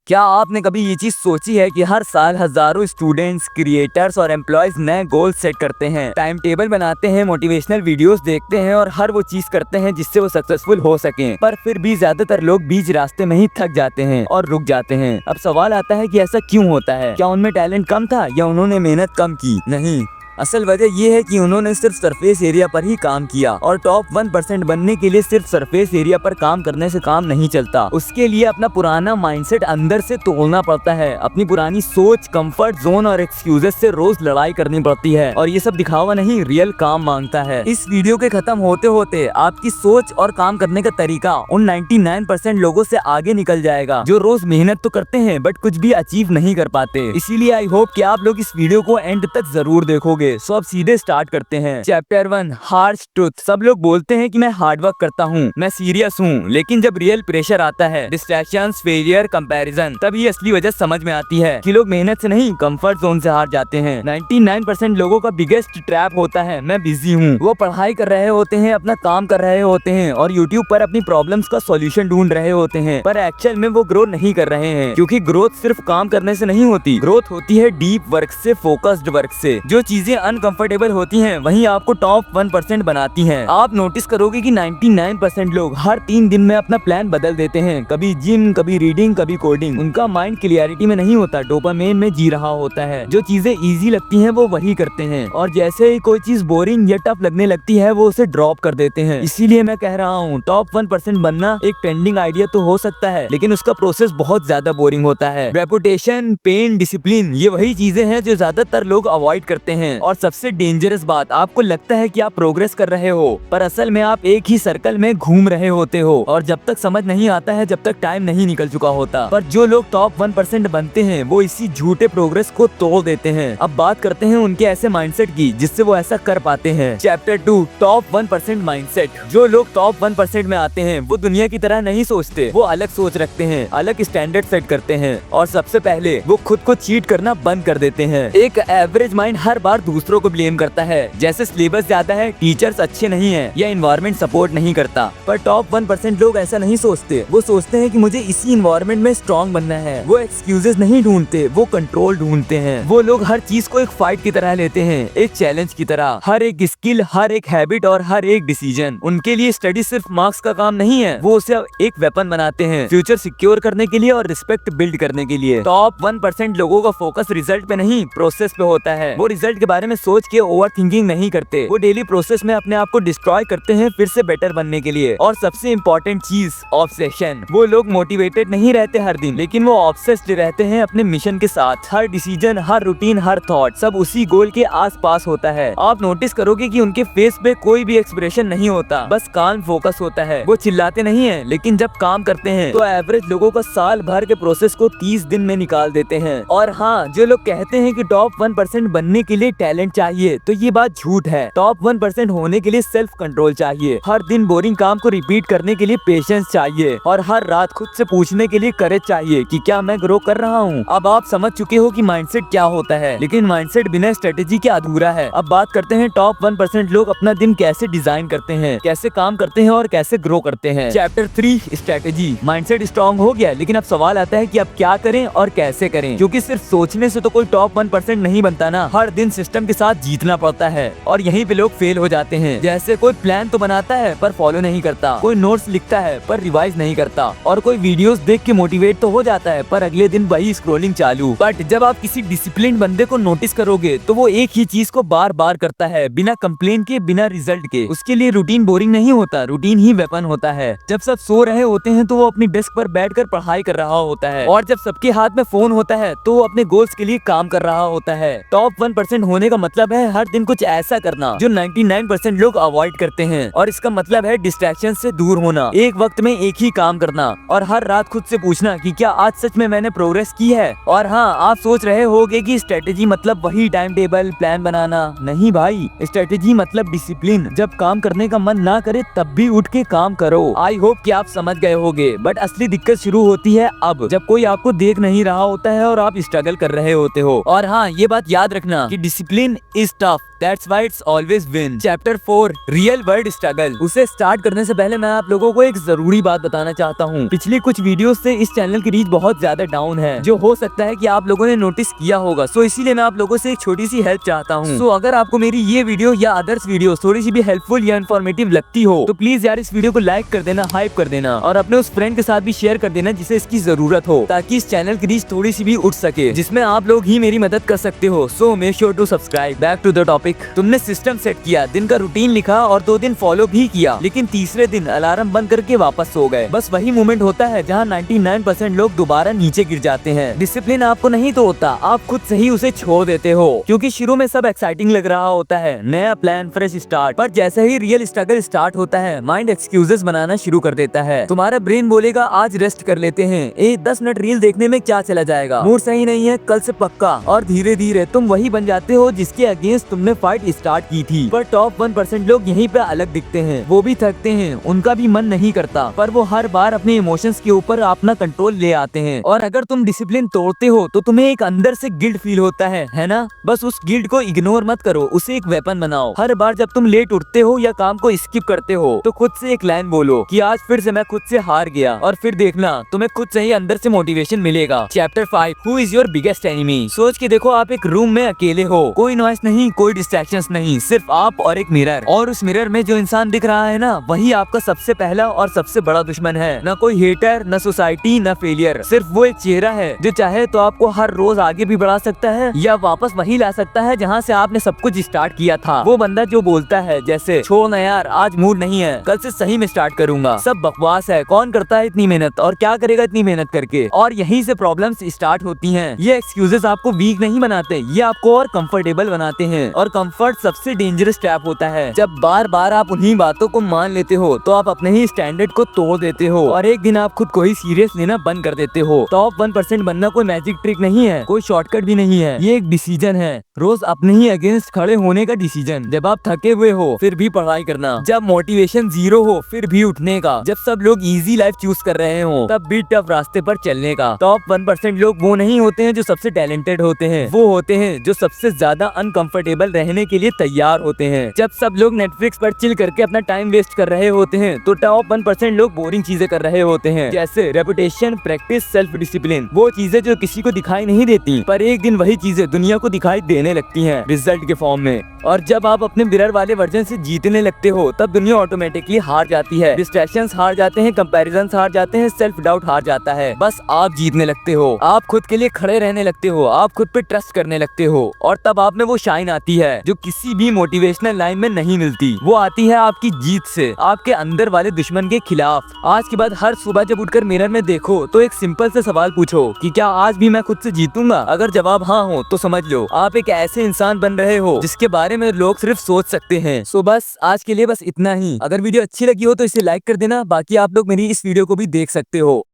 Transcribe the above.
क्या आपने कभी ये चीज सोची है कि हर साल हजारों स्टूडेंट्स, क्रिएटर्स और एम्प्लॉयज नए गोल सेट करते हैं, टाइम टेबल बनाते हैं, मोटिवेशनल वीडियोस देखते हैं और हर वो चीज करते हैं जिससे वो सक्सेसफुल हो सकें, पर फिर भी ज्यादातर लोग बीच रास्ते में ही थक जाते हैं और रुक जाते हैं। अब सवाल आता है कि ऐसा क्यों होता है? क्या उनमें टैलेंट कम था या उन्होंने मेहनत कम की? नहीं, असल वजह ये है कि उन्होंने सिर्फ सरफेस एरिया पर ही काम किया और टॉप 1% बनने के लिए सिर्फ सरफेस एरिया पर काम करने से काम नहीं चलता। उसके लिए अपना पुराना माइंडसेट अंदर से तोड़ना पड़ता है। अपनी पुरानी सोच, कंफर्ट जोन और एक्सक्यूजेस से रोज लड़ाई करनी पड़ती है और ये सब दिखावा नहीं, रियल काम मांगता है। इस वीडियो के खत्म होते होते आपकी सोच और काम करने का तरीका उन 99% लोगों से आगे निकल जाएगा जो रोज मेहनत तो करते हैं बट कुछ भी अचीव नहीं कर पाते। इसीलिए आई होप कि आप लोग इस वीडियो को एंड तक जरूर देखोगे। सो अब सीधे स्टार्ट करते हैं। Chapter 1, harsh truth. सब लोग बोलते हैं कि मैं हार्ड वर्क करता हूँ, मैं सीरियस हूँ, लेकिन जब रियल प्रेशर आता है, डिस्ट्रैक्शंस, फेलियर, कंपैरिजन, तब ये असली वजह समझ में आती है कि लोग मेहनत से नहीं कंफर्ट जोन से हार जाते हैं। 99% लोगों का बिगेस्ट ट्रैप होता है मैं बिजी हूँ। वो पढ़ाई कर रहे होते हैं, अपना काम कर रहे होते हैं और यूट्यूब पर अपनी प्रॉब्लम्स का सॉल्यूशन ढूंढ रहे होते हैं, पर एक्चुअल में वो ग्रो नहीं कर रहे हैं, क्योंकि ग्रोथ सिर्फ काम करने से नहीं होती। ग्रोथ होती है डीप वर्क से, फोकस्ड वर्क से। जो चीजें अनकंफर्टेबल होती हैं वही आपको टॉप 1% बनाती हैं। आप नोटिस करोगे कि 99% लोग हर 3 दिन में अपना प्लान बदल देते हैं, कभी जिम, कभी रीडिंग, कभी कोडिंग। उनका माइंड क्लियरिटी में नहीं होता, डोपामाइन में जी रहा होता है। जो चीजें इजी लगती हैं वो वही करते हैं और जैसे ही कोई चीज बोरिंग या टफ लगने लगती है वो उसे ड्रॉप कर देते हैं। इसीलिए मैं कह रहा हूँ टॉप 1% बनना एक ट्रेंडिंग आइडिया तो हो सकता है, लेकिन उसका प्रोसेस बहुत ज्यादा बोरिंग होता है। रेपुटेशन, पेन, डिसिप्लिन, ये वही चीजें हैं जो ज्यादातर लोग अवॉइड करते हैं। और सबसे डेंजरस बात, आपको लगता है कि आप प्रोग्रेस कर रहे हो, पर असल में आप एक ही सर्कल में घूम रहे होते हो और जब तक समझ नहीं आता है, जब तक टाइम नहीं निकल चुका होता। पर जो लोग टॉप 1% बनते हैं वो इसी झूठे प्रोग्रेस को तोड़ देते हैं। अब बात करते हैं उनके ऐसे माइंडसेट की जिससे वो ऐसा कर पाते हैं। Chapter 2, top 1% mindset. जो लोग टॉप 1% में आते हैं वो दुनिया की तरह नहीं सोचते, वो अलग सोच रखते हैं, अलग स्टैंडर्ड सेट करते हैं और सबसे पहले वो खुद को चीट करना बंद कर देते हैं। एक एवरेज माइंड हर बार दूसरों को ब्लेम करता है, जैसे सिलेबस ज्यादा है, टीचर्स अच्छे नहीं हैं या एनवायरनमेंट सपोर्ट नहीं करता। पर टॉप 1% लोग ऐसा नहीं सोचते। वो सोचते हैं कि मुझे इसी एनवायरनमेंट में स्ट्रॉन्ग बनना है। वो एक्सक्यूजेस नहीं ढूंढते, वो कंट्रोल ढूंढते हैं। वो लोग हर चीज को एक फाइट की तरह लेते हैं, एक चैलेंज की तरह। हर एक स्किल, हर एक हैबिट और हर एक डिसीजन उनके लिए स्टडी सिर्फ मार्क्स का काम नहीं है, वो उसे एक वेपन बनाते हैं फ्यूचर सिक्योर करने के लिए और रिस्पेक्ट बिल्ड करने के लिए। टॉप 1% लोगों का फोकस रिजल्ट पे नहीं, प्रोसेस पे होता है। वो रिजल्ट के बारे में सोच के ओवर थिंकिंग नहीं करते, वो डेली प्रोसेस में अपने आप को डिस्ट्रॉय करते हैं फिर से बेटर बनने के लिए। और सबसे इम्पोर्टेंट चीज, ऑब्सेशन। वो लोग मोटिवेटेड नहीं रहते हर दिन, लेकिन वो ऑब्सेस्ड रहते हैं अपने मिशन के साथ। हर डिसीजन, हर रूटीन, हर थॉट, सब उसी गोल के आसपास होता है। आप नोटिस करोगे कि उनके फेस पे कोई भी एक्सप्रेशन नहीं होता, बस काम फोकस होता है। वो चिल्लाते नहीं है, लेकिन जब काम करते हैं तो एवरेज लोगों का साल भर के प्रोसेस को 30 दिन में निकाल देते हैं। और हाँ, जो लोग कहते हैं कि टॉप 1% बनने के लिए टैलेंट चाहिए, तो ये बात झूठ है। टॉप 1% होने के लिए सेल्फ कंट्रोल चाहिए, हर दिन बोरिंग काम को रिपीट करने के लिए पेशेंस चाहिए और हर रात खुद से पूछने के लिए करेज चाहिए कि क्या मैं ग्रो कर रहा हूँ। अब आप समझ चुके हो कि माइंडसेट क्या होता है, लेकिन माइंडसेट बिना स्ट्रेटेजी के अधूरा है। अब बात करते हैं टॉप 1% लोग अपना दिन कैसे डिजाइन करते हैं, कैसे काम करते हैं और कैसे ग्रो करते हैं। Chapter 3, strategy. माइंडसेट स्ट्रॉन्ग हो गया, लेकिन अब सवाल आता है कि अब क्या करें और कैसे करें, क्योंकि सिर्फ सोचने से तो कोई टॉप 1% नहीं बनता ना। हर दिन सिस्टम के साथ जीतना पड़ता है और यहीं पे लोग फेल हो जाते हैं। जैसे कोई प्लान तो बनाता है पर फॉलो नहीं करता, कोई नोट्स लिखता है पर रिवाइज नहीं करता, और कोई वीडियोस देख के मोटिवेट तो हो जाता है पर अगले दिन वही स्क्रॉलिंग चालू। बट जब आप किसी डिसिप्लिन बंदे को नोटिस करोगे तो वो एक ही चीज को बार बार करता है, बिना कंप्लेन के, बिना रिजल्ट के। उसके लिए रूटीन बोरिंग नहीं होता, रूटीन ही वेपन होता है। जब सब सो रहे होते हैं तो वो अपनी डेस्क पर बैठकर पढ़ाई कर रहा होता है, और जब सबके हाथ में फोन होता है तो वो अपने गोल्स के लिए काम कर रहा होता है। टॉप 1% होने का मतलब है हर दिन कुछ ऐसा करना जो 99% लोग अवॉइड करते हैं, और इसका मतलब है डिस्ट्रैक्शन से दूर होना, एक वक्त में एक ही काम करना और हर रात खुद से पूछना कि क्या आज सच में मैंने प्रोग्रेस की है। और हाँ, आप सोच रहे होगे कि स्ट्रेटेजी मतलब वही टाइम टेबल, प्लान बनाना। नहीं भाई, स्ट्रेटेजी मतलब डिसिप्लिन। जब काम करने का मन ना करे तब भी उठ के काम करो। आई होप कि आप समझ गए होगे, बट असली दिक्कत शुरू होती है अब, जब कोई आपको देख नहीं रहा होता है और आप स्ट्रगल कर रहे होते हो। और हाँ, ये बात याद रखना कि discipline discipline is tough, that's why it's always win. Chapter 4 real world struggle. उसे स्टार्ट करने से पहले मैं आप लोगों को एक जरूरी बात बताना चाहता हूँ। पिछली कुछ वीडियोस से इस चैनल की रीच बहुत ज्यादा डाउन है, जो हो सकता है कि आप लोगों ने नोटिस किया होगा। सो इसीलिए मैं आप लोगों से एक छोटी सी हेल्प चाहता हूँ। सो अगर आपको मेरी ये वीडियो या अदर्स वीडियो थोड़ी सी भी हेल्पफुल या इन्फॉर्मेटिव लगती हो तो प्लीज यार इस वीडियो को लाइक कर देना, हाइप कर देना और अपने उस फ्रेंड के साथ भी शेयर कर देना जिसे इसकी जरूरत हो, ताकि इस चैनल की रीच थोड़ी सी भी उठ सके, जिसमें आप लोग ही मेरी मदद कर सकते हो। So make sure to subscribe. Back to the topic. तुमने सिस्टम सेट किया, दिन का रूटीन लिखा और 2 दिन फॉलो भी किया, लेकिन तीसरे दिन अलार्म बंद करके वापस सो गए। बस वही मोमेंट होता है जहाँ 99% लोग दोबारा नीचे गिर जाते हैं। डिसिप्लिन आपको नहीं तोड़ता, आप खुद से ही उसे छोड़ देते हो, क्योंकि शुरू में सब एक्साइटिंग लग रहा होता है, नया प्लान, फ्रेश स्टार्ट। पर जैसे ही रियल स्ट्रगल स्टार्ट होता है माइंड एक्सक्यूजेस बनाना शुरू कर देता है। तुम्हारा ब्रेन बोलेगा आज रेस्ट कर लेते हैं, 10 मिनट रील देखने में क्या चला जाएगा, मूड सही नहीं है, कल से पक्का। और धीरे धीरे तुम वही बन जाते हो जिसके अगेंस्ट तुमने फाइट स्टार्ट की थी। पर टॉप 1% लोग यहीं पे अलग दिखते हैं। वो भी थकते हैं, उनका भी मन नहीं करता, पर वो हर बार अपने इमोशंस के ऊपर अपना कंट्रोल ले आते हैं। और अगर तुम डिसिप्लिन तोड़ते हो तो तुम्हें एक अंदर से गिल्ट फील होता है ना? बस उस गिल्ट को इग्नोर मत करो, उसे एक वेपन बनाओ। हर बार जब तुम लेट उठते हो या काम को स्किप करते हो तो खुद से एक लाइन बोलो कि आज फिर से मैं खुद से हार गया, और फिर देखना तुम्हें खुद से ही अंदर से मोटिवेशन मिलेगा। Chapter 5 who is your biggest enemy. सोच के देखो, आप एक रूम में अकेले हो, कोई नॉइस नहीं, कोई डिस्ट्रैक्शंस नहीं, सिर्फ आप और एक मिरर। और उस मिरर में जो इंसान दिख रहा है ना, वही आपका सबसे पहला और सबसे बड़ा दुश्मन है। न कोई हेटर, न सोसाइटी, न फेलियर, सिर्फ वो एक चेहरा है जो चाहे तो आपको हर रोज आगे भी बढ़ा सकता है या वापस वही ला सकता है जहाँ से आपने सब कुछ स्टार्ट किया था। वो बंदा जो बोलता है जैसे छोड़ ना यार, आज मूड नहीं है, कल से सही में स्टार्ट करूंगा, सब बकवास है, कौन करता है इतनी मेहनत और क्या करेगा इतनी मेहनत करके। और यहीं से प्रॉब्लम्स स्टार्ट होती हैं। ये एक्सक्यूजेस आपको वीक नहीं बनाते, ये आपको और कंफर्टेबल बनाते हैं। और कंफर्ट सबसे डेंजरस ट्रैप होता है। जब बार बार आप उन्हीं बातों को मान लेते हो तो आप अपने ही स्टैंडर्ड को तोड़ देते हो और एक दिन आप खुद को ही सीरियस लेना बंद कर देते हो। टॉप 1% बनना कोई मैजिक ट्रिक नहीं है, कोई शॉर्टकट भी नहीं है, ये एक डिसीजन है, रोज अपने ही अगेंस्ट खड़े होने का डिसीजन। जब आप थके हुए हो फिर भी पढ़ाई करना, जब मोटिवेशन 0 हो फिर भी उठने का, जब सब लोग इजी लाइफ चूज कर रहे हो तब भी टफ रास्ते पर चलने का। टॉप 1% लोग वो नहीं होते हैं जो सबसे टैलेंटेड होते हैं, वो होते हैं जो सबसे ज्यादा अनकंफर्टेबल रहने के लिए तैयार होते हैं। जब सब लोग नेटफ्लिक्स पर चिल करके अपना टाइम वेस्ट कर रहे होते हैं तो टॉप 1% लोग बोरिंग चीजें कर रहे होते हैं, जैसे रेपुटेशन, प्रैक्टिस, सेल्फ डिसिप्लिन। वो चीजें जो किसी को दिखाई नहीं देती, पर एक दिन वही चीजें दुनिया को दिखाई देने लगती हैं रिजल्ट के फॉर्म में। और जब आप अपने मिरर वाले वर्जन से जीतने लगते हो तब दुनिया ऑटोमेटिकली हार जाती है, डिस्ट्रैक्शंस हार जाते हैं, कंपैरिजंस हार जाते हैं, सेल्फ डाउट हार जाता है। बस आप जीतने लगते हो, आप खुद के लिए खड़े रहने लगते हो, आप खुद पे ट्रस्ट करने लगते हो, और तब आप में वो शाइन आती है जो किसी भी मोटिवेशनल लाइन में नहीं मिलती। वो आती है आपकी जीत से, आपके अंदर वाले दुश्मन के खिलाफ। आज के बाद हर सुबह जब उठकर मिरर में देखो तो एक सिंपल से सवाल पूछो कि क्या आज भी मैं खुद से जीतूंगा? अगर जवाब हाँ हो तो समझ लो आप एक ऐसे इंसान बन रहे हो जिसके बारे में लोग सिर्फ सोच सकते हैं। सो बस आज के लिए बस इतना ही। अगर वीडियो अच्छी लगी हो तो इसे लाइक कर देना, बाकी आप लोग मेरी इस वीडियो को भी देख सकते हो।